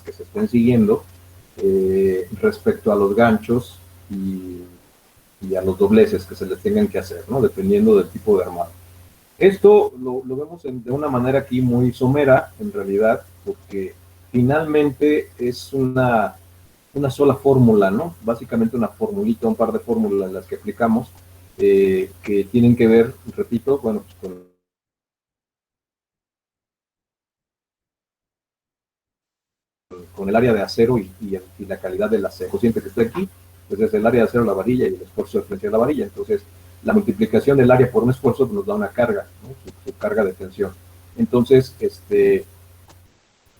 que se estén siguiendo respecto a los ganchos y a los dobleces que se les tengan que hacer, ¿no? Dependiendo del tipo de armado. Esto lo vemos de una manera aquí muy somera, en realidad, porque finalmente es una sola fórmula, ¿no? Básicamente una formulita, un par de fórmulas las que aplicamos, que tienen que ver, repito, bueno, pues con el área de acero y la calidad del acero. El cociente que está aquí, pues es el área de acero, la varilla, y el esfuerzo de frente a la varilla. Entonces, la multiplicación del área por un esfuerzo nos da una carga, ¿no? Su carga de tensión. Entonces,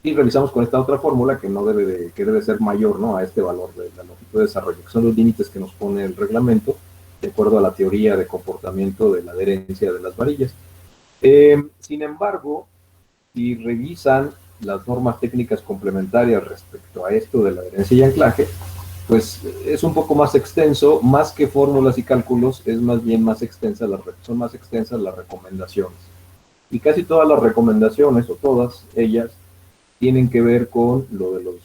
y revisamos con esta otra fórmula que que debe ser mayor, ¿no? A este valor de la longitud de desarrollo, que son los límites que nos pone el reglamento, de acuerdo a la teoría de comportamiento de la adherencia de las varillas. Sin embargo, si revisan las normas técnicas complementarias respecto a esto de la adherencia y anclaje, pues es un poco más extenso, más que fórmulas y cálculos, es más bien son más extensas las recomendaciones. Y casi todas las recomendaciones, o todas ellas, tienen que ver con lo de los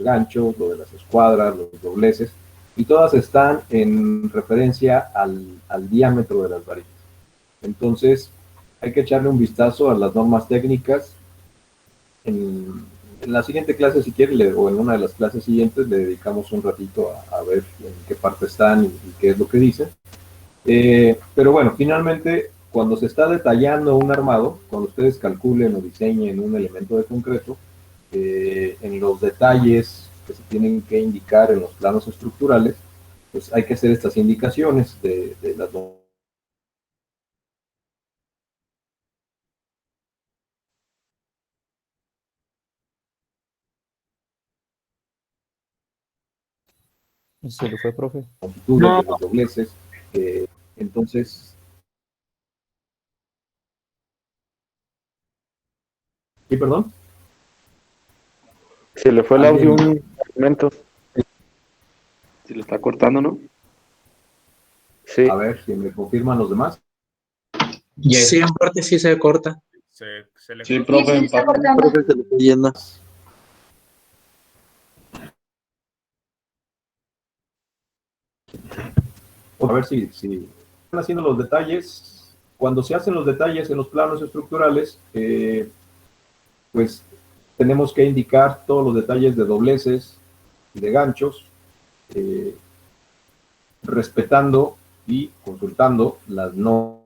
ganchos, lo de las escuadras, los dobleces, y todas están en referencia al diámetro de las varillas. Entonces, hay que echarle un vistazo a las normas técnicas. En la siguiente clase, si quiere, o en una de las clases siguientes, le dedicamos un ratito a ver en qué parte están y qué es lo que dicen. Pero bueno, finalmente, cuando se está detallando un armado, cuando ustedes calculen o diseñen un elemento de concreto, en los detalles que se tienen que indicar en los planos estructurales, pues hay que hacer estas indicaciones de las normas. ¿Se le fue, profe? Longitudes, de los dobleces. Entonces, ¿sí, perdón? Se le fue el audio ¿Alguien? un momento. Se le está cortando, ¿no? Sí. A ver si me confirman los demás. Yes. Sí, en parte sí se corta. Se le Sí, corta. profe, Sí, está cortando. profe, se le está yendo. A ver si están haciendo los detalles. Cuando se hacen los detalles en los planos estructurales, pues tenemos que indicar todos los detalles de dobleces y de ganchos, respetando y consultando las normas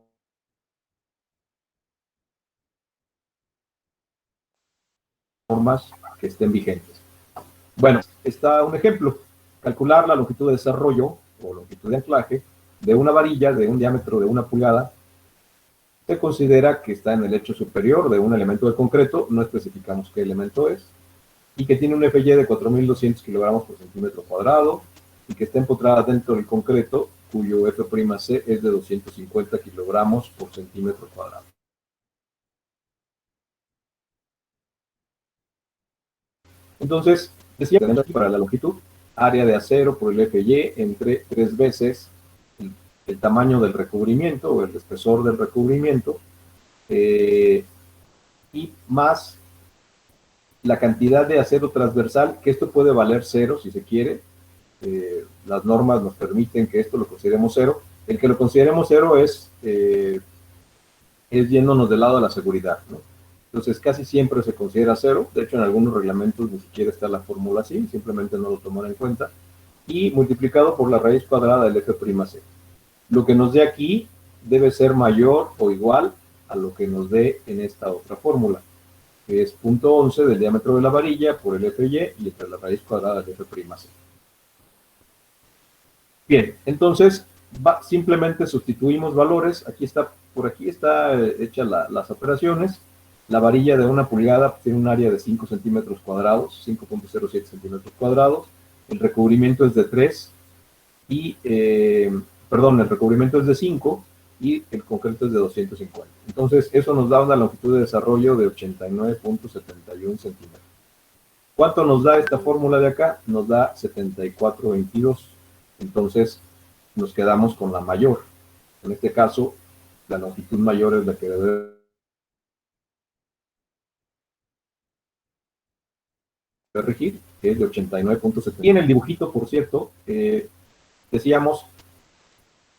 que estén vigentes. Bueno, está un ejemplo: calcular la longitud de desarrollo o longitud de anclaje de una varilla de un diámetro de 1 pulgada. Se considera que está en el lecho superior de un elemento de concreto, no especificamos qué elemento es, y que tiene un FY de 4.200 kilogramos por centímetro cuadrado, y que está empotrada dentro del concreto, cuyo F'C es de 250 kilogramos por centímetro cuadrado. Entonces, decía, tenemos aquí para la longitud, área de acero por el FY entre 3 veces el tamaño del recubrimiento o el espesor del recubrimiento, y más la cantidad de acero transversal, que esto puede valer cero si se quiere. Las normas nos permiten que esto lo consideremos cero. El que lo consideremos cero es yéndonos del lado de la seguridad, ¿no? Entonces casi siempre se considera cero. De hecho, en algunos reglamentos ni siquiera está la fórmula así, simplemente no lo toman en cuenta, y multiplicado por la raíz cuadrada del F'C. Lo que nos dé aquí debe ser mayor o igual a lo que nos dé en esta otra fórmula, que es 0.11 del diámetro de la varilla por el FY y entre la raíz cuadrada del F'C. Bien, entonces simplemente sustituimos valores. Por aquí está hecha las operaciones. La varilla de 1 pulgada tiene un área de 5 centímetros cuadrados, 5.07 centímetros cuadrados. El recubrimiento es de 3 y, el recubrimiento es de 5 y el concreto es de 250. Entonces, eso nos da una longitud de desarrollo de 89.71 centímetros. ¿Cuánto nos da esta fórmula de acá? Nos da 74.22. Entonces, nos quedamos con la mayor. En este caso, la longitud mayor es la que debe regir, que es de 89.70. Y en el dibujito, por cierto, decíamos,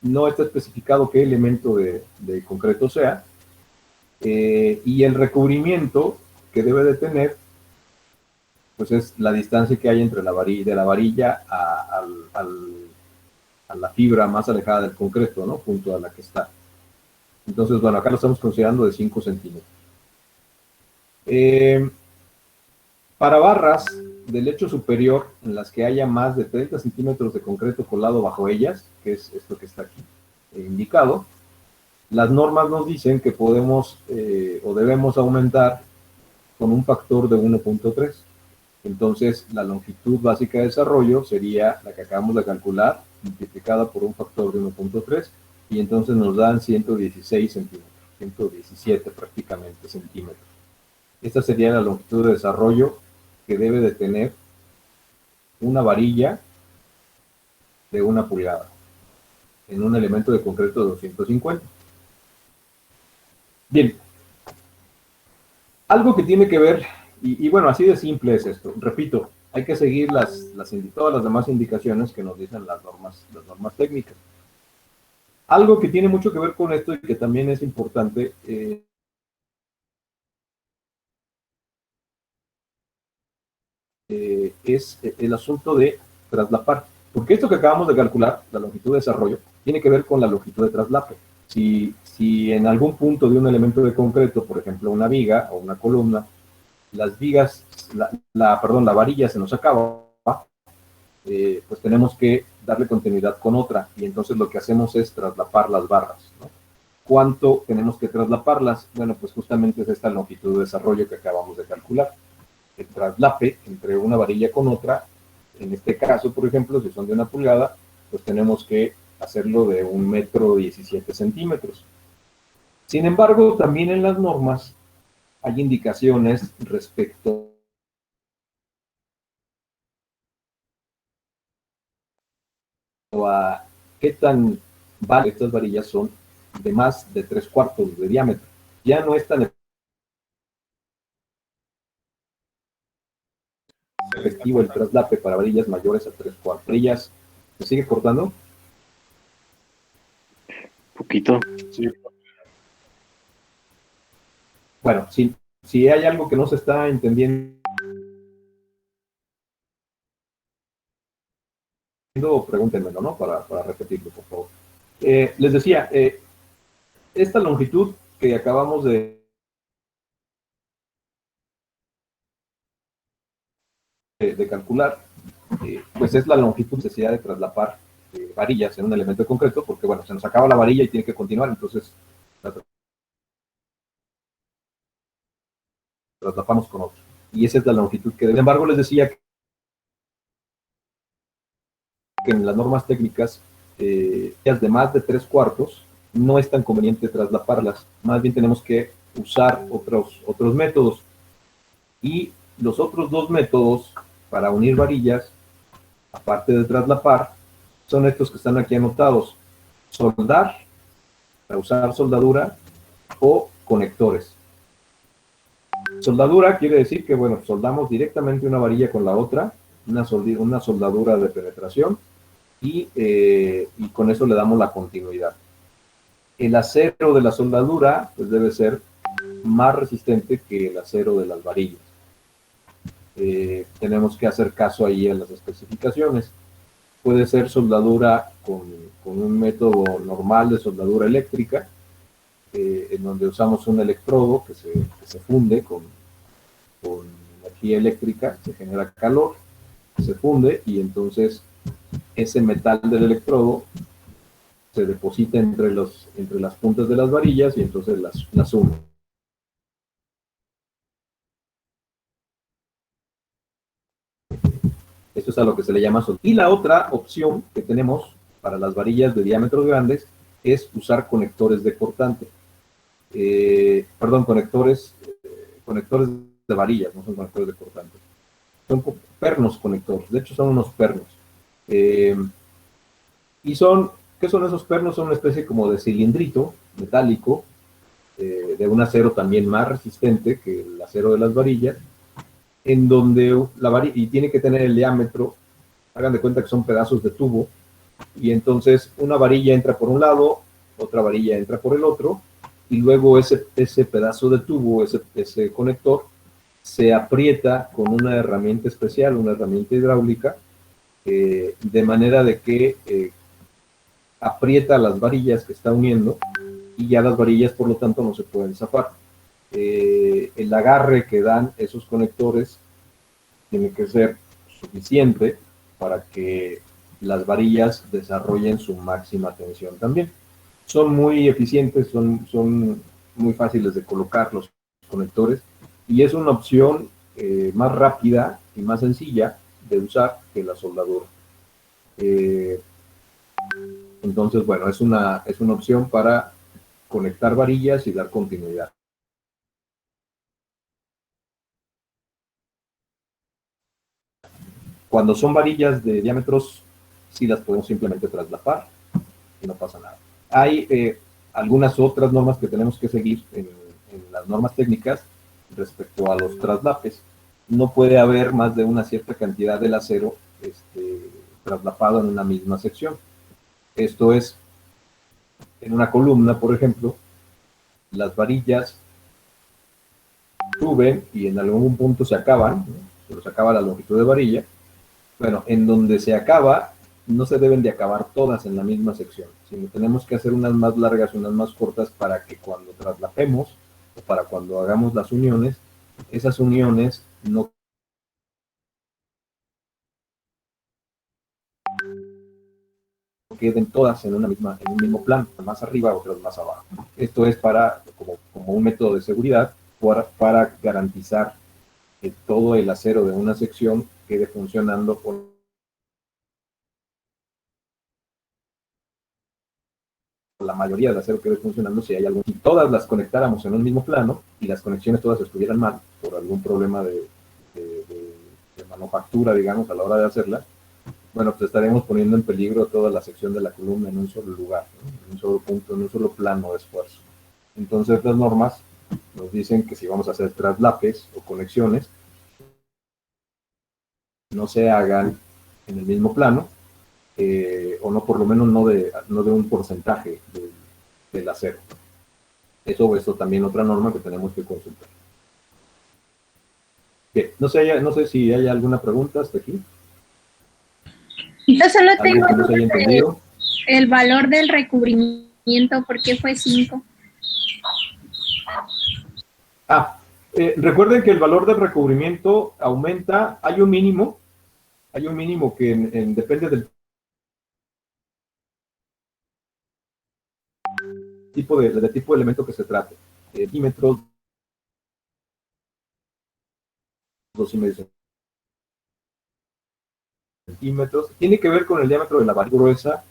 no está especificado qué elemento de concreto sea, y el recubrimiento que debe de tener, pues es la distancia que hay entre la varilla a la fibra más alejada del concreto, ¿no? Junto a la que está. Entonces, bueno, acá lo estamos considerando de 5 centímetros. Para barras del lecho superior en las que haya más de 30 centímetros de concreto colado bajo ellas, que es esto que está aquí indicado, las normas nos dicen que podemos o debemos aumentar con un factor de 1.3. Entonces, la longitud básica de desarrollo sería la que acabamos de calcular, multiplicada por un factor de 1.3, y entonces nos dan 116 centímetros, 117 prácticamente centímetros. Esta sería la longitud de desarrollo que debe de tener una varilla de 1 pulgada en un elemento de concreto de 250. Bien, algo que tiene que ver, y bueno, así de simple es esto. Repito, hay que seguir todas las demás indicaciones que nos dicen las normas técnicas. Algo que tiene mucho que ver con esto y que también es importante, es el asunto de traslapar. Porque esto que acabamos de calcular, la longitud de desarrollo, tiene que ver con la longitud de traslape. Si en algún punto de un elemento de concreto, por ejemplo una viga o una columna, las vigas, la varilla se nos acaba, pues tenemos que darle continuidad con otra, y entonces lo que hacemos es traslapar las barras, ¿no? ¿Cuánto tenemos que traslaparlas? Bueno, pues justamente es esta longitud de desarrollo que acabamos de calcular. El traslape entre una varilla con otra, en este caso, por ejemplo, si son de 1 pulgada, pues tenemos que hacerlo de 1,17 m. Sin embargo, también en las normas hay indicaciones respecto a qué tan válidas estas varillas son de más de 3/4 de diámetro. Ya no es tan efectivo el traslape para varillas mayores a 3/4. Varillas, ¿se sigue cortando? Poquito. Sí. Bueno, si hay algo que no se está entendiendo, pregúntenmelo, ¿no? Para repetirlo, por favor. Les decía, esta longitud que acabamos de calcular, pues es la longitud necesidad de traslapar varillas en un elemento concreto, porque bueno, se nos acaba la varilla y tiene que continuar, entonces la traslapamos con otro. Y esa es la longitud que, sin embargo, les decía que en las normas técnicas, de más de 3/4, no es tan conveniente traslaparlas, más bien tenemos que usar otros métodos. Y los otros dos métodos para unir varillas, aparte de traslapar, son estos que están aquí anotados: soldar, para usar soldadura, o conectores. Soldadura quiere decir que, bueno, soldamos directamente una varilla con la otra, una soldadura de penetración, y con eso le damos la continuidad. El acero de la soldadura, pues debe ser más resistente que el acero de las varillas. Tenemos que hacer caso ahí a las especificaciones. Puede ser soldadura con un método normal de soldadura eléctrica, en donde usamos un electrodo que se funde con energía eléctrica, se genera calor, se funde, y entonces ese metal del electrodo se deposita entre las puntas de las varillas y entonces las une. Esto es a lo que se le llama soldadura. Y la otra opción que tenemos para las varillas de diámetros grandes es usar conectores de cortante. Conectores de varillas, no son conectores de cortante. Son pernos conectores, de hecho son unos pernos. ¿Qué son esos pernos? Son una especie como de cilindrito metálico, de un acero también más resistente que el acero de las varillas, en donde la varilla, y tiene que tener el diámetro, hagan de cuenta que son pedazos de tubo, y entonces una varilla entra por un lado, otra varilla entra por el otro, y luego ese pedazo de tubo, ese conector, se aprieta con una herramienta especial, una herramienta hidráulica, de manera de que aprieta las varillas que está uniendo, y ya las varillas, por lo tanto, no se pueden zafar. El agarre que dan esos conectores tiene que ser suficiente para que las varillas desarrollen su máxima tensión también. Son muy eficientes, son muy fáciles de colocar los conectores, y es una opción más rápida y más sencilla de usar que la soldadura. Entonces, bueno, es una opción para conectar varillas y dar continuidad. Cuando son varillas de diámetros, sí las podemos simplemente traslapar y no pasa nada. Hay algunas otras normas que tenemos que seguir en las normas técnicas respecto a los traslapes. No puede haber más de una cierta cantidad del acero traslapado en una misma sección. Esto es, en una columna, por ejemplo, las varillas suben y en algún punto se acaban, ¿no? Se nos acaba la longitud de varilla. Bueno, en donde se acaba, no se deben de acabar todas en la misma sección, sino tenemos que hacer unas más largas, unas más cortas, para que cuando traslapemos, o para cuando hagamos las uniones, esas uniones no queden todas en un mismo plano, más arriba, otras más abajo. Esto es como un método de seguridad para garantizar que todo el acero de una sección quede funcionando con la mayoría del acero quede funcionando. Si todas las conectáramos en un mismo plano y las conexiones todas estuvieran mal por algún problema de manufactura, digamos, a la hora de hacerla, bueno, pues estaremos poniendo en peligro toda la sección de la columna en un solo lugar, ¿no? En un solo punto, en un solo plano de esfuerzo. Entonces las normas nos dicen que si vamos a hacer traslapes o conexiones, no se hagan en el mismo plano, o no, por lo menos no de un porcentaje del acero. Eso también otra norma que tenemos que consultar. Bien, no sé si hay alguna pregunta hasta aquí. Yo solo tengo ¿Algo que no se haya entendido? el valor del recubrimiento, ¿por qué fue 5? Recuerden que el valor del recubrimiento aumenta, hay un mínimo que depende del tipo de elemento que se trate. Milímetros, 2,5 centímetros. Tiene que ver con el diámetro de la varilla gruesa.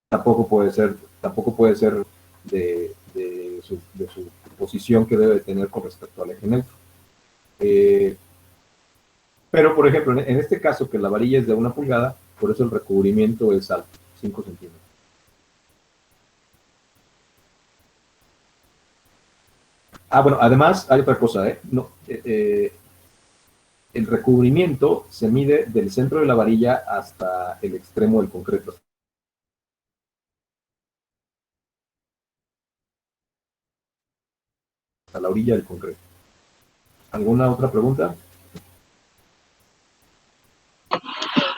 Tampoco puede ser de su posición que debe tener con respecto al eje neutro. Pero, por ejemplo, en este caso, que la varilla es de 1 pulgada, por eso el recubrimiento es alto, 5 centímetros. Bueno, además hay otra cosa, el recubrimiento se mide del centro de la varilla hasta el extremo del concreto. A la orilla del concreto. ¿Alguna otra pregunta?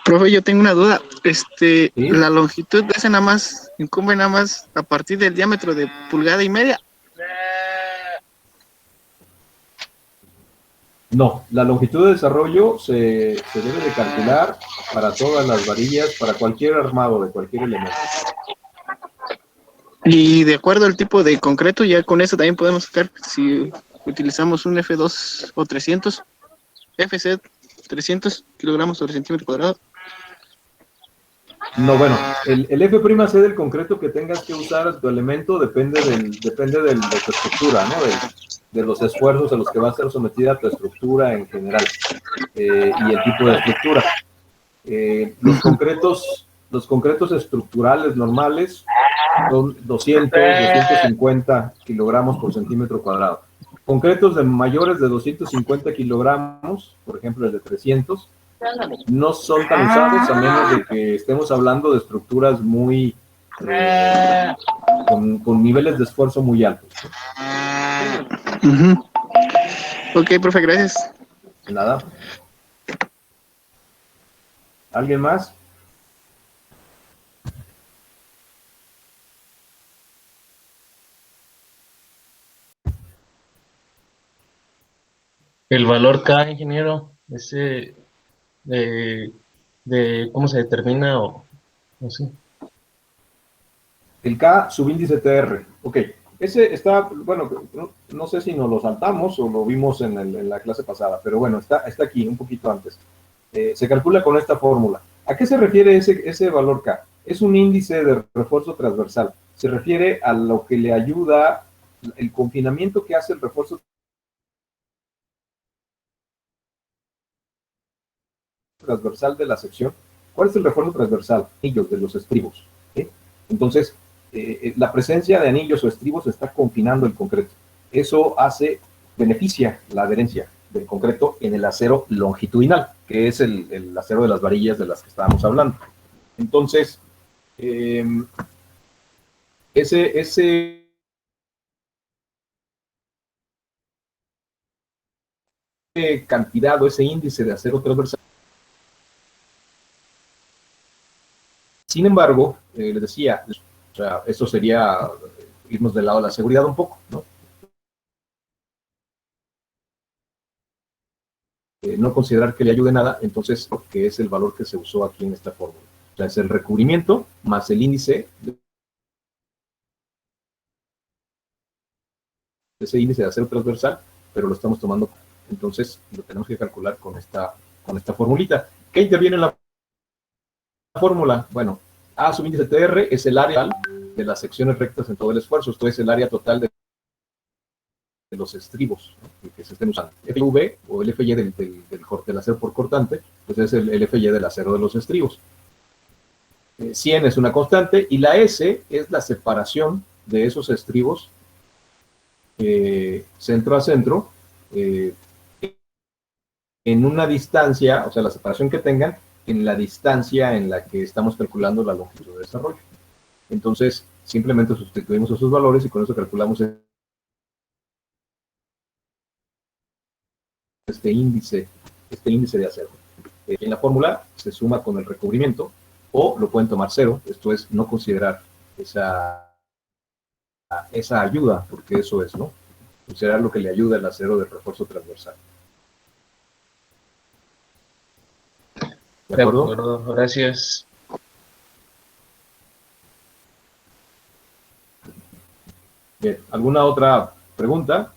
Profe, yo tengo una duda. ¿Sí? La longitud de ese incumbe nada más a partir del diámetro de 1,5 pulgadas. No, la longitud de desarrollo se debe de calcular para todas las varillas, para cualquier armado de cualquier elemento. Y de acuerdo al tipo de concreto, ya con eso también podemos sacar si utilizamos un F2 o 300, FC 300 kilogramos sobre centímetro cuadrado. No, bueno, el F' del concreto que tengas que usar en tu elemento depende de tu estructura, ¿no? De los esfuerzos a los que va a ser sometida tu estructura en general, y el tipo de estructura. Los concretos estructurales normales son 200, 250 kilogramos por centímetro cuadrado. Concretos de mayores de 250 kilogramos, por ejemplo el de 300, no son tan usados a menos de que estemos hablando de estructuras muy con niveles de esfuerzo muy altos. Ujú. Ok, profe, gracias. Nada. ¿Alguien más? El valor K, ingeniero, ese de cómo se determina o sí. El K, subíndice TR. Ok, ese está, bueno, no sé si nos lo saltamos o lo vimos en la clase pasada, pero bueno, está aquí un poquito antes. Se calcula con esta fórmula. ¿A qué se refiere ese valor K? Es un índice de refuerzo transversal. Se refiere a lo que le ayuda, el confinamiento que hace el refuerzo transversal de la sección. ¿Cuál es el refuerzo transversal? Anillos de los estribos. ¿Sí? Entonces, la presencia de anillos o estribos está confinando el concreto. Eso beneficia la adherencia del concreto en el acero longitudinal, que es el acero de las varillas de las que estábamos hablando. Entonces, ese cantidad o ese índice de acero transversal. Sin embargo, les decía, o sea, eso sería irnos del lado de la seguridad un poco, ¿no? No considerar que le ayude nada, entonces, que es el valor que se usó aquí en esta fórmula. O sea, es el recubrimiento más el índice, ese índice de acero transversal, pero lo estamos tomando, entonces lo tenemos que calcular con esta formulita. ¿Qué interviene en la fórmula? Bueno, A subíndice TR es el área de las secciones rectas en todo el esfuerzo, esto es el área total de los estribos, ¿no?, que se estén usando. FV o el FY del acero por cortante, pues es el FY del acero de los estribos. 100 es una constante y la S es la separación de esos estribos centro a centro en una distancia, o sea, la separación que tengan en la distancia en la que estamos calculando la longitud de desarrollo. Entonces, simplemente sustituimos esos valores y con eso calculamos este índice de acero. En la fórmula se suma con el recubrimiento o lo pueden tomar cero, esto es no considerar esa ayuda, porque eso es, ¿no? Considerar lo que le ayuda al acero de refuerzo transversal. ¿De acuerdo? Gracias. Bien, ¿alguna otra pregunta?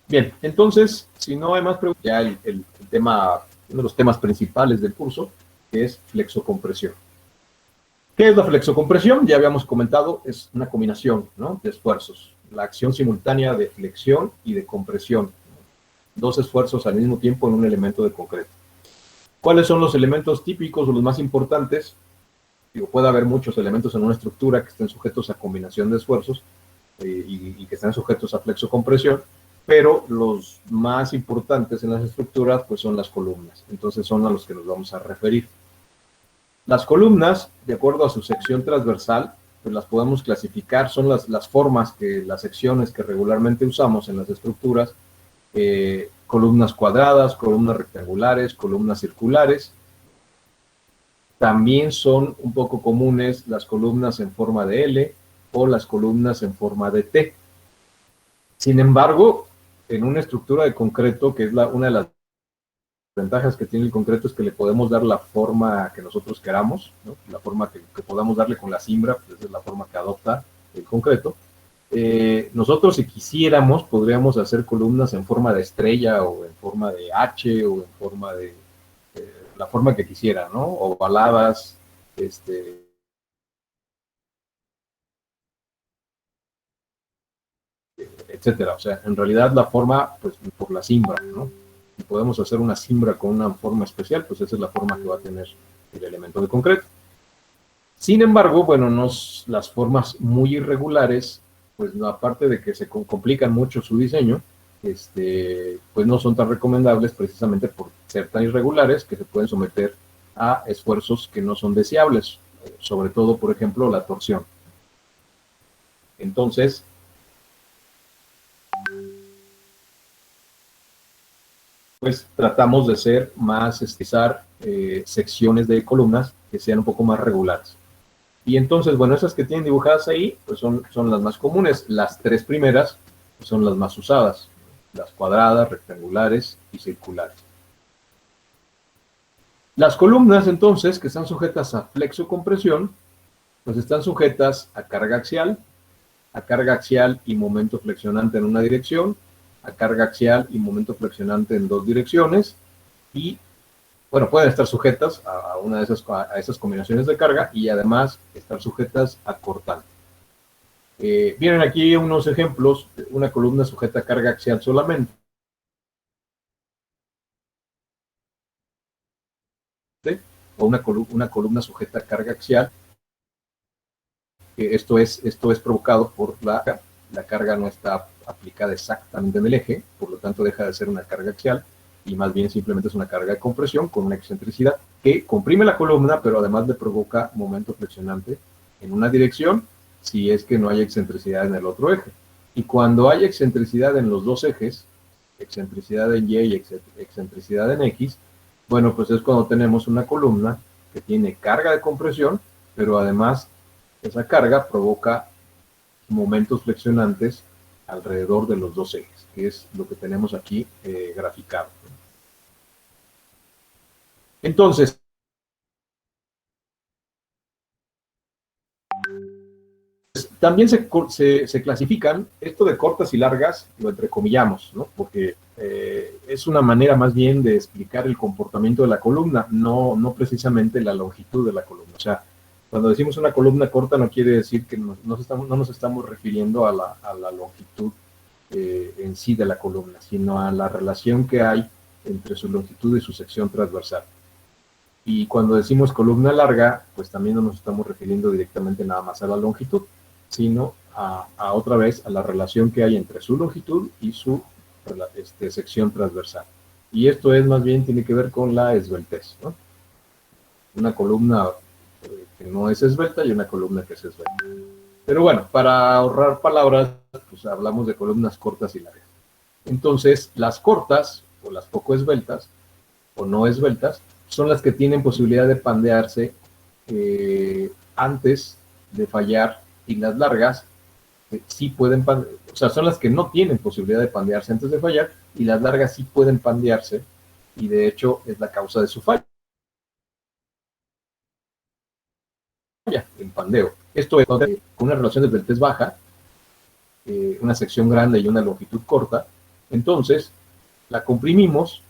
Bien, entonces, si no hay más preguntas, ya el tema, uno de los temas principales del curso, que es flexocompresión. ¿Qué es la flexocompresión? Ya habíamos comentado, es una combinación, ¿no?, de esfuerzos. La acción simultánea de flexión y de compresión. Dos esfuerzos al mismo tiempo en un elemento de concreto. ¿Cuáles son los elementos típicos o los más importantes? Digo, puede haber muchos elementos en una estructura que estén sujetos a combinación de esfuerzos y que estén sujetos a flexocompresión, pero los más importantes en las estructuras pues son las columnas. Entonces son a los que nos vamos a referir. Las columnas, de acuerdo a su sección transversal, pues las podemos clasificar, son las formas las secciones que regularmente usamos en las estructuras, columnas cuadradas, columnas rectangulares, columnas circulares. También son un poco comunes las columnas en forma de L o las columnas en forma de T. Sin embargo, en una estructura de concreto, que es una de las ventajas que tiene el concreto, es que le podemos dar la forma que nosotros queramos, ¿no?, la forma que podamos darle con la cimbra, pues esa es la forma que adopta el concreto. Nosotros, si quisiéramos, podríamos hacer columnas en forma de estrella o en forma de H o en forma de la forma que quisiera, ¿no?, ovaladas, etcétera. O sea, en realidad la forma, pues por la cimbra, ¿no? Si podemos hacer una cimbra con una forma especial, pues esa es la forma que va a tener el elemento de concreto. Sin embargo, bueno, las formas muy irregulares, pues no, aparte de que se complican mucho su diseño, pues no son tan recomendables precisamente por ser tan irregulares que se pueden someter a esfuerzos que no son deseables, sobre todo, por ejemplo, la torsión. Entonces, pues tratamos de ser más, secciones de columnas que sean un poco más regulares. Y entonces, bueno, esas que tienen dibujadas ahí, pues son las más comunes. Las tres primeras pues son las más usadas, las cuadradas, rectangulares y circulares. Las columnas, entonces, que están sujetas a flexo-compresión, pues están sujetas a carga axial y momento flexionante en una dirección, a carga axial y momento flexionante en dos direcciones, y bueno, pueden estar sujetas a una de esas combinaciones de carga y además estar sujetas a cortante. Vienen aquí unos ejemplos, una columna sujeta a carga axial solamente, o una columna sujeta a carga axial. Esto es provocado por la carga no está aplicada exactamente en el eje, por lo tanto deja de ser una carga axial y más bien simplemente es una carga de compresión con una excentricidad que comprime la columna, pero además le provoca momento flexionante en una dirección si es que no hay excentricidad en el otro eje. Y cuando hay excentricidad en los dos ejes, excentricidad en Y y excentricidad en X, bueno, pues es cuando tenemos una columna que tiene carga de compresión, pero además esa carga provoca momentos flexionantes alrededor de los dos ejes, que es lo que tenemos aquí graficado. Entonces, también se clasifican, esto de cortas y largas, lo entrecomillamos, ¿no? Porque es una manera más bien de explicar el comportamiento de la columna, no precisamente la longitud de la columna. O sea, cuando decimos una columna corta no quiere decir que no nos estamos refiriendo a la longitud en sí de la columna, sino a la relación que hay entre su longitud y su sección transversal. Y cuando decimos columna larga, pues también no nos estamos refiriendo directamente nada más a la longitud, sino a otra vez a la relación que hay entre su longitud y su sección transversal. Y esto es más bien, tiene que ver con la esbeltez, ¿no? Una columna que no es esbelta y una columna que es esbelta. Pero bueno, para ahorrar palabras, pues hablamos de columnas cortas y largas. Entonces, las cortas, o las poco esbeltas, o no esbeltas, son las que tienen posibilidad de pandearse antes de fallar, y las largas sí pueden pandearse, o sea, son las que no tienen posibilidad de pandearse antes de fallar, y las largas sí pueden pandearse, y de hecho es la causa de su falla, el pandeo. Esto es con una relación de esbeltez baja, una sección grande y una longitud corta, entonces la comprimimos,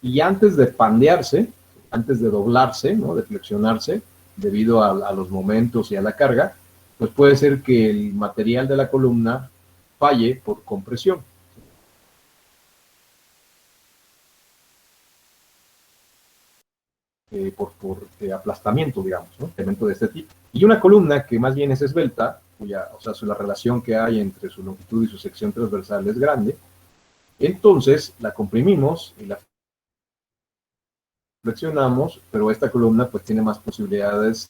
y antes de pandearse, antes de doblarse, ¿no? De flexionarse, debido a los momentos y a la carga, pues puede ser que el material de la columna falle por compresión. Por aplastamiento, digamos, ¿no? Elemento de este tipo. Y una columna que más bien es esbelta, o sea, la relación que hay entre su longitud y su sección transversal es grande, entonces la comprimimos y la flexionamos, pero esta columna pues tiene más posibilidades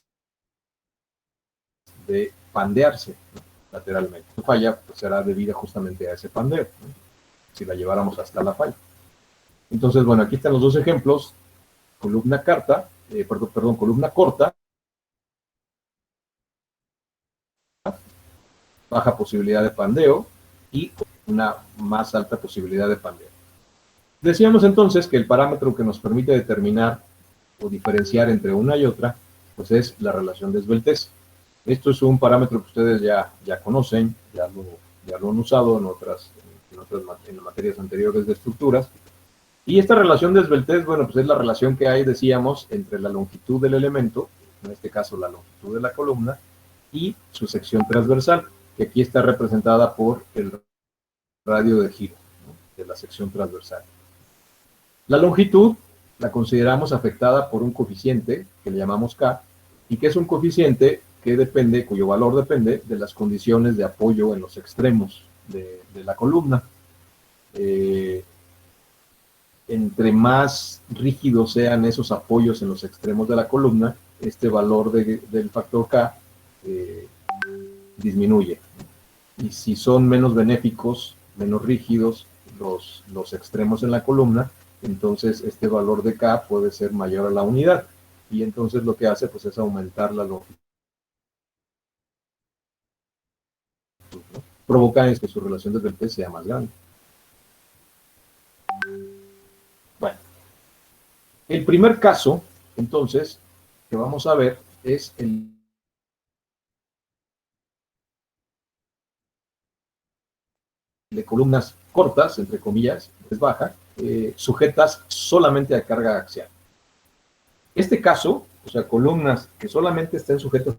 de pandearse, ¿no? Lateralmente. Si falla, pues será debida justamente a ese pandeo, ¿no? Si la lleváramos hasta la falla. Entonces, bueno, aquí están los dos ejemplos: columna columna corta, baja posibilidad de pandeo, y una más alta posibilidad de pandeo. Decíamos entonces que el parámetro que nos permite determinar o diferenciar entre una y otra, pues es la relación de esbeltez. Esto es un parámetro que ustedes ya conocen, ya lo han usado en materias anteriores de estructuras. Y esta relación de esbeltez, bueno, pues es la relación que hay, decíamos, entre la longitud del elemento, en este caso la longitud de la columna, y su sección transversal, que aquí está representada por el radio de giro, ¿no?, de la sección transversal. La longitud la consideramos afectada por un coeficiente que le llamamos K, y que es un coeficiente que depende, cuyo valor depende de las condiciones de apoyo en los extremos de la columna. Entre más rígidos sean esos apoyos en los extremos de la columna, este valor del factor K disminuye. Y si son menos benéficos, menos rígidos los extremos en la columna, entonces este valor de K puede ser mayor a la unidad. Y entonces lo que hace pues es aumentar la longitud, ¿no? Provoca es que su relación de delta sea más grande. Bueno, el primer caso, entonces, que vamos a ver es el de columnas cortas, entre comillas, es baja, sujetas solamente a carga axial. Este caso, o sea, columnas que solamente estén sujetas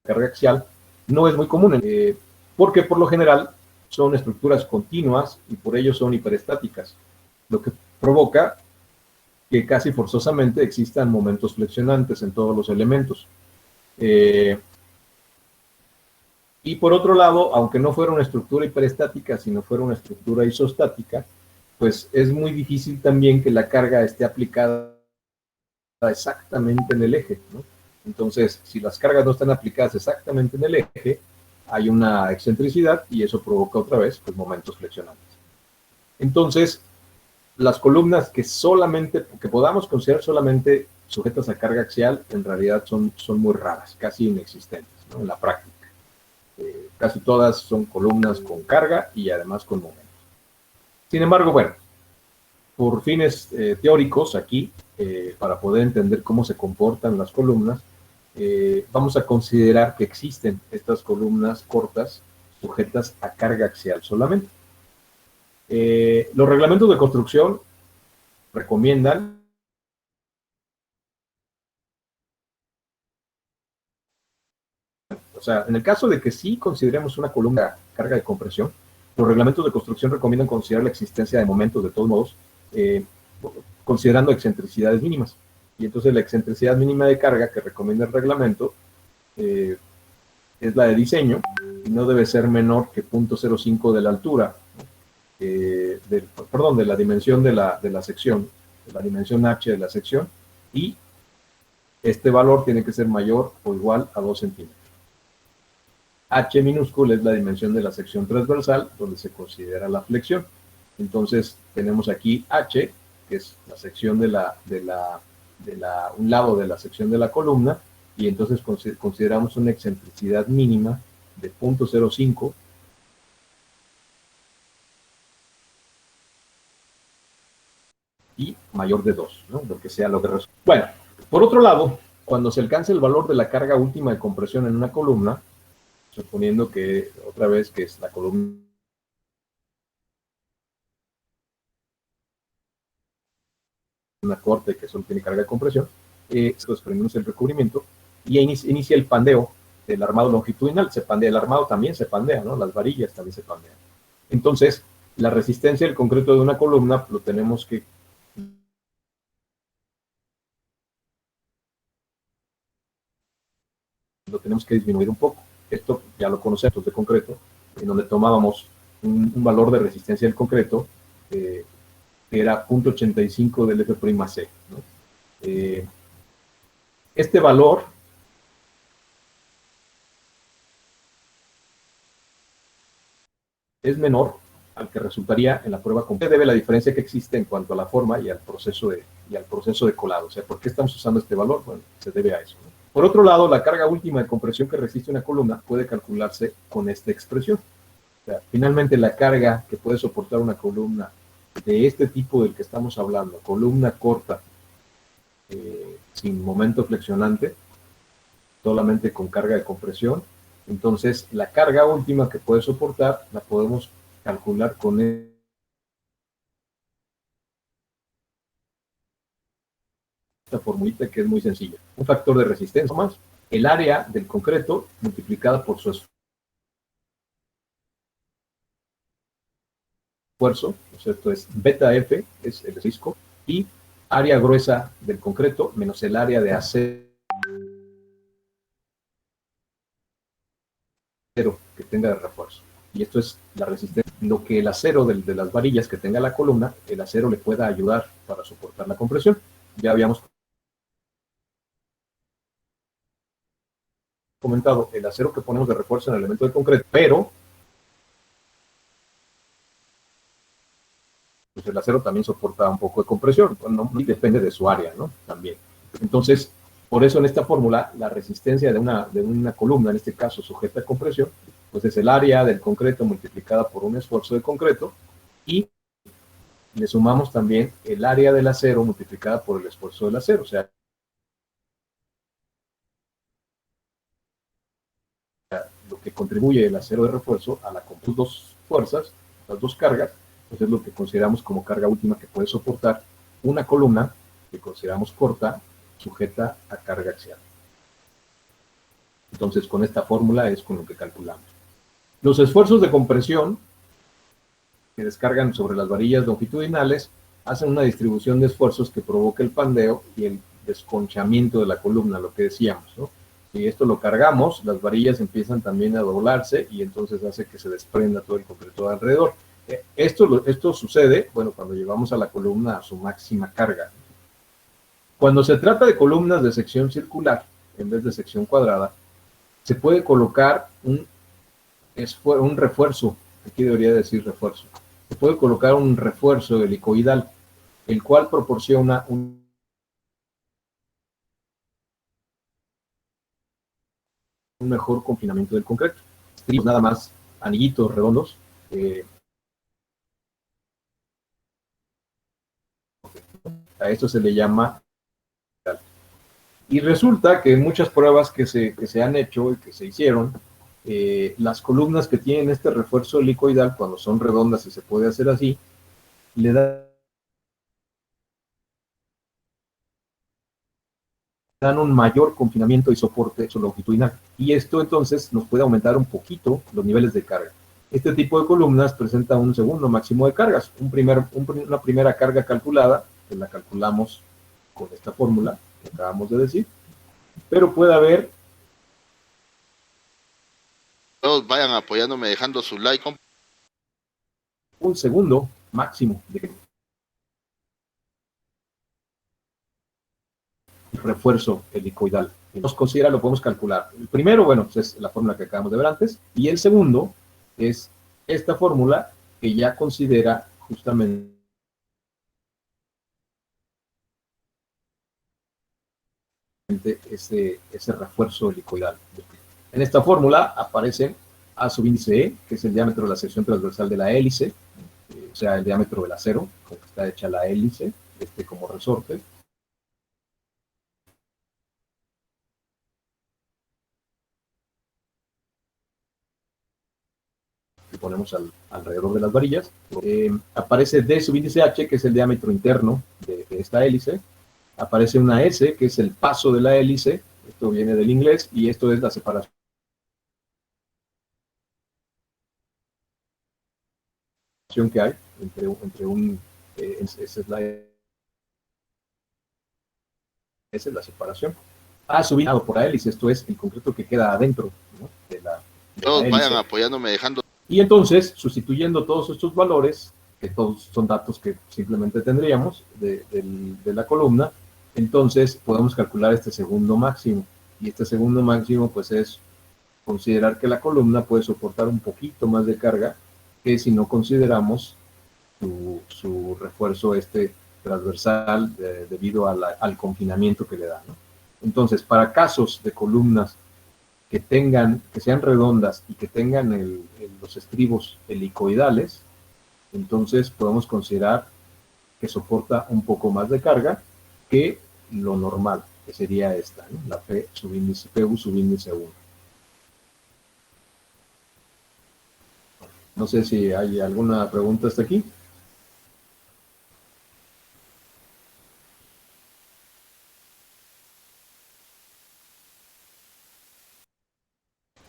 a carga axial, no es muy común, porque por lo general son estructuras continuas y por ello son hiperestáticas, lo que provoca que casi forzosamente existan momentos flexionantes en todos los elementos. Y por otro lado, aunque no fuera una estructura hiperestática, sino fuera una estructura isostática, pues es muy difícil también que la carga esté aplicada exactamente en el eje, ¿no? Entonces, si las cargas no están aplicadas exactamente en el eje, hay una excentricidad y eso provoca otra vez pues, momentos flexionantes. Entonces, las columnas que podamos considerar solamente sujetas a carga axial, en realidad son muy raras, casi inexistentes, ¿no?, en la práctica. Casi todas son columnas con carga y además con momentos. Sin embargo, bueno, por fines teóricos aquí, para poder entender cómo se comportan las columnas, vamos a considerar que existen estas columnas cortas sujetas a carga axial solamente. Los reglamentos de construcción recomiendan o sea, en el caso de que sí consideremos una columna carga de compresión, los reglamentos de construcción recomiendan considerar la existencia de momentos de todos modos, considerando excentricidades mínimas. Y entonces la excentricidad mínima de carga que recomienda el reglamento es la de diseño y no debe ser menor que 0.05 de la altura, de la dimensión de la sección, de la dimensión H de la sección, y este valor tiene que ser mayor o igual a 2 centímetros. H minúscula es la dimensión de la sección transversal, donde se considera la flexión. Entonces, tenemos aquí H, que es la sección un lado de la sección de la columna, y entonces consideramos una excentricidad mínima de 0.05 y mayor de 2, ¿no?, lo que sea lo que resulte. Bueno, por otro lado, cuando se alcanza el valor de la carga última de compresión en una columna, suponiendo que, otra vez, que es la columna corta y que solo tiene carga de compresión, desprendemos el recubrimiento y inicia el pandeo del armado longitudinal. Se pandea, el armado también se pandea, ¿no?, las varillas también se pandean. Entonces, la resistencia del concreto de una columna lo tenemos que disminuir un poco. Esto ya lo conocemos de concreto, en donde tomábamos un valor de resistencia del concreto que era 0.85 del F'C, ¿no? Este valor es menor al que resultaría en la prueba completa. Debe la diferencia que existe en cuanto a la forma y al proceso de colado. O sea, ¿por qué estamos usando este valor? Bueno, se debe a eso, ¿no? Por otro lado, la carga última de compresión que resiste una columna puede calcularse con esta expresión. O sea, finalmente la carga que puede soportar una columna de este tipo del que estamos hablando, columna corta, sin momento flexionante, solamente con carga de compresión, entonces la carga última que puede soportar la podemos calcular con esta formulita que es muy sencilla. Un factor de resistencia más el área del concreto multiplicada por su esfuerzo, ¿no es cierto? Es beta F, es el risco, y área gruesa del concreto menos el área de acero que tenga de refuerzo. Y esto es la resistencia. Lo que el acero de las varillas que tenga la columna, el acero le pueda ayudar para soportar la compresión. Ya habíamos comentado el acero que ponemos de refuerzo en el elemento de concreto, pero pues el acero también soporta un poco de compresión, no, depende de su área, ¿no? También. Entonces, por eso en esta fórmula, la resistencia de una columna, en este caso sujeta a compresión, pues es el área del concreto multiplicada por un esfuerzo de concreto, y le sumamos también el área del acero multiplicada por el esfuerzo del acero, o sea, lo que contribuye el acero de refuerzo a las dos fuerzas, las dos cargas, pues es lo que consideramos como carga última que puede soportar una columna que consideramos corta, sujeta a carga axial. Entonces, con esta fórmula es con lo que calculamos. Los esfuerzos de compresión que descargan sobre las varillas longitudinales hacen una distribución de esfuerzos que provoca el pandeo y el desconchamiento de la columna, lo que decíamos, ¿no? Si esto lo cargamos, las varillas empiezan también a doblarse y entonces hace que se desprenda todo el concreto de alrededor. Esto sucede, bueno, cuando llevamos a la columna a su máxima carga. Cuando se trata de columnas de sección circular, en vez de sección cuadrada, se puede colocar un refuerzo, aquí debería decir refuerzo, se puede colocar un refuerzo helicoidal, el cual proporciona un mejor confinamiento del concreto. Nada más anillitos redondos. A esto se le llama. Y resulta que en muchas pruebas que se han hecho y que se hicieron, las columnas que tienen este refuerzo helicoidal, cuando son redondas y se puede hacer así, le dan un mayor confinamiento y soporte longitudinal. Y esto entonces nos puede aumentar un poquito los niveles de carga. Este tipo de columnas presenta un segundo máximo de cargas. Una primera carga calculada, que la calculamos con esta fórmula que acabamos de decir, pero puede haber... Todos vayan apoyándome, dejando su like. un segundo máximo de refuerzo helicoidal. Nos considera, lo podemos calcular. El primero, bueno, pues es la fórmula que acabamos de ver antes, y el segundo es esta fórmula que ya considera justamente ese refuerzo helicoidal. En esta fórmula aparecen A sub índice E, que es el diámetro de la sección transversal de la hélice, o sea, el diámetro del acero con que está hecha la hélice, como resorte. Que ponemos alrededor de las varillas. Aparece D sub índice H, que es el diámetro interno de esta hélice. Aparece una S, que es el paso de la hélice. Esto viene del inglés, y esto es la separación que hay esa es la separación. A subido por la hélice, esto es el concreto que queda adentro, ¿no? de la Todos hélice. vayan apoyándome, dejando. Y entonces, sustituyendo todos estos valores, que todos son datos que simplemente tendríamos de la columna, entonces podemos calcular este segundo máximo. Y este segundo máximo, pues es considerar que la columna puede soportar un poquito más de carga que si no consideramos su refuerzo transversal debido al confinamiento que le da, ¿no? Entonces, para casos de columnas que sean redondas y que tengan los estribos helicoidales, entonces podemos considerar que soporta un poco más de carga que lo normal, que sería esta, ¿no? La PU subíndice 1. No sé si hay alguna pregunta hasta aquí.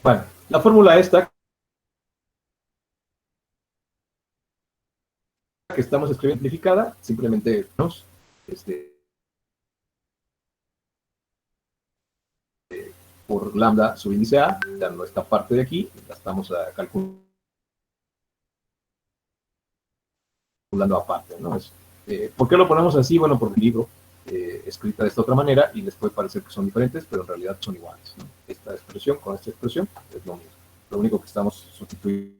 Bueno, la fórmula esta que estamos escribiendo simplificada, simplemente nos, por lambda subíndice A, dando esta parte de aquí, la estamos calculando aparte, ¿no? ¿Por qué lo ponemos así? Bueno, porque el libro escrita de esta otra manera y les puede parecer que son diferentes, pero en realidad son iguales, ¿no? Esta expresión con esta expresión es lo mismo. Lo único que estamos sustituyendo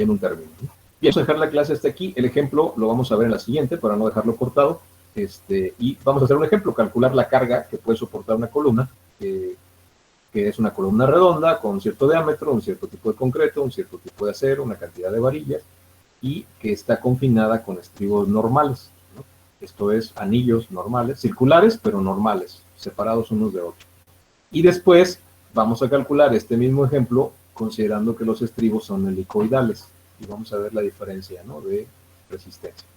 un término, ¿no? Bien, vamos a dejar la clase hasta aquí. El ejemplo lo vamos a ver en la siguiente para no dejarlo cortado. Y vamos a hacer un ejemplo, calcular la carga que puede soportar una columna, que es una columna redonda con cierto diámetro, un cierto tipo de concreto, un cierto tipo de acero, una cantidad de varillas, y que está confinada con estribos normales, ¿no? Esto es anillos normales, circulares, pero normales, separados unos de otros. Y después vamos a calcular este mismo ejemplo considerando que los estribos son helicoidales, y vamos a ver la diferencia, ¿no?, de resistencia.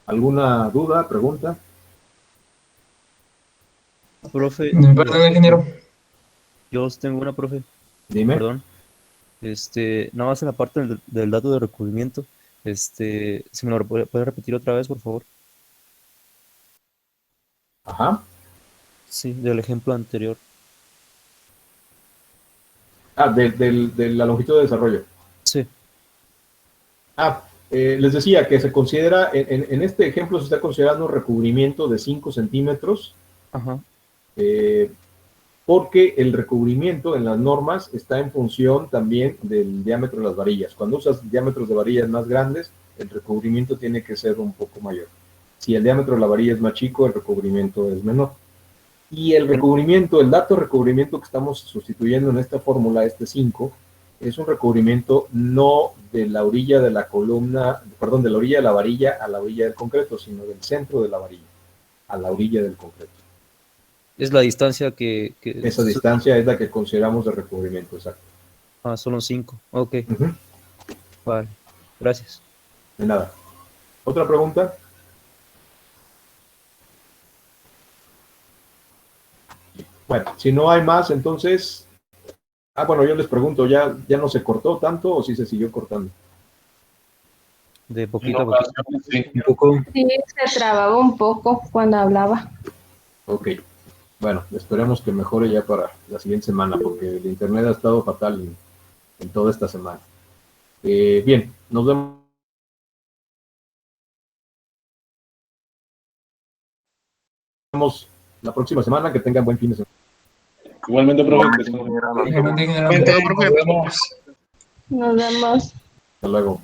¿Alguna duda, pregunta? Profe, Perdón, ingeniero. yo tengo una, profe. Dime. Perdón. Nada más en la parte del dato de recubrimiento. Si me lo puede repetir otra vez, por favor. Ajá. Sí, del ejemplo anterior. De la longitud de desarrollo. Sí. Les decía que se considera, en este ejemplo se está considerando un recubrimiento de 5 centímetros, Ajá. porque el recubrimiento en las normas está en función también del diámetro de las varillas. Cuando usas diámetros de varillas más grandes, el recubrimiento tiene que ser un poco mayor. Si el diámetro de la varilla es más chico, el recubrimiento es menor. Y el recubrimiento, el dato de recubrimiento que estamos sustituyendo en esta fórmula, 5, es un recubrimiento no de la orilla de la columna, perdón, de la orilla de la varilla a la orilla del concreto, sino del centro de la varilla a la orilla del concreto. Es la distancia que... Esa distancia es la que consideramos de recubrimiento, exacto. Solo 5. Ok. Uh-huh. Vale. Gracias. De nada. ¿Otra pregunta? Bueno, si no hay más, entonces... bueno, yo les pregunto, ¿ya no se cortó tanto o sí se siguió cortando? De poquito a poquito. Un poco. Sí, se trababa un poco cuando hablaba. Ok. Bueno, esperemos que mejore ya para la siguiente semana, porque el internet ha estado fatal en toda esta semana. Bien, nos vemos la próxima semana. Que tengan buen fin de semana. Igualmente, profe. Igualmente, profe. Nos vemos. Hasta luego.